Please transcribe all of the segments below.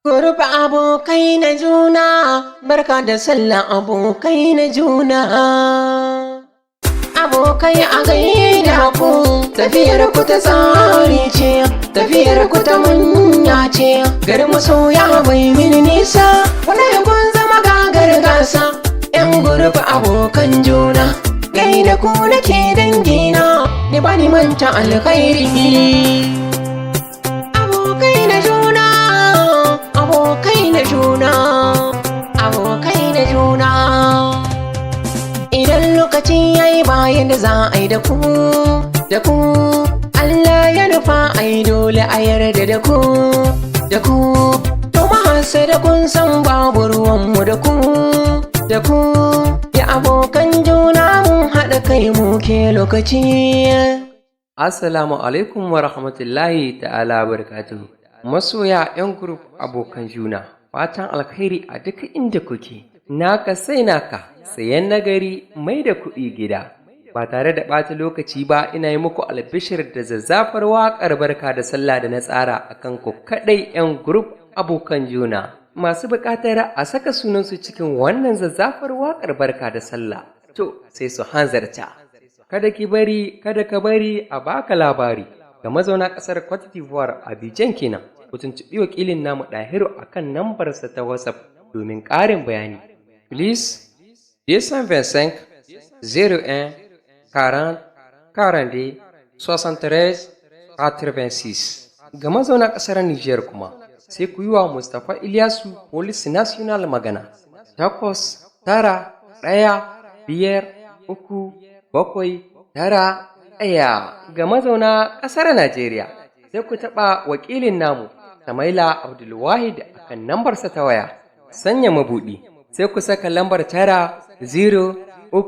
Gurba abokai na juna, barka da sallah abokai na juna. Abokai a gaida ku, tafiyar ku ta tsari ce, tafiyar ku ta manya ce. Garin masoya bai mini nisa, wani kun zama gagar gasa. Yan gurba abokan juna, gaida ku nake dangina, ni bani manta alkhairi. Abokai na juna, abokai na juna. Idan lokaci yayi bayan da za a yi da ku Allah ya nufa ai dole a yarda da ku to mahasa da kun san babu ruwanmu da ku ya abokan juna mun haɗa kai mu ke lokaci. Assalamu alaikum wa rahmatullahi ta'ala barakatuhu. Masoya 'yan group abokan juna, fatan alkhairi a duka inda kuke. Naka sai naka, sayan nagari mai da kuɗi gida. Ba tare da ɓata lokaci ba ina yi muku albishir da zazzafar waƙar barka da sallah da na tsara a kan ku kaɗai 'yan group abokan juna. Masu buƙatar a saka sunansu cikin wannan zazzafar waƙar barka da sallah. To, sai su hanzarta. Kada ka bari a baka labari. Ga mazauna ƙasar Cote d'Ivoire Abidjan kenan, ku tuntuɓi wakilin namu Ɗahiru a kan nambarsa ta WhatsApp domin ƙarin bayani. Please, 225 01 40 42 73 86. Ga mazauna ƙasar Nijar kuma, sai ku yi wa Mustapha Ilyasu Police National magana. 8 9 1 5 3 7 9 1. Ga mazauna ƙasar Najeriya, sai ku taɓa wakilin namu Samaila Abdulwahid a kan nambarsa ta waya. Sanya mabuɗi, sai ku saka lambar 9 0 3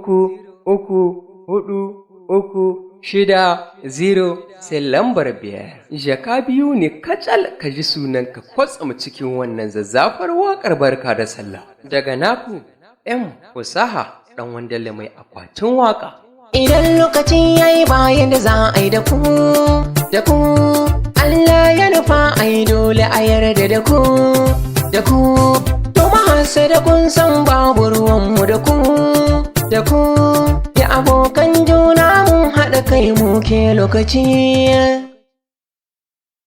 3 4 3 6 0 sai lambar 5. Jaka biyu ne kacal ka ji sunanka kwatsam cikin wannan zazzafar waƙar barka da sallah. Daga naku M Fusaha ɗan wandale mai akwatin waƙa. Idan lokaci yayi bayan da za a yi da ku Allah ya nufa ai dole a yarda da ku to mahasa da kun san babu ruwanmu da ku ya abokan juna mun haɗa kai mu ke lokaci.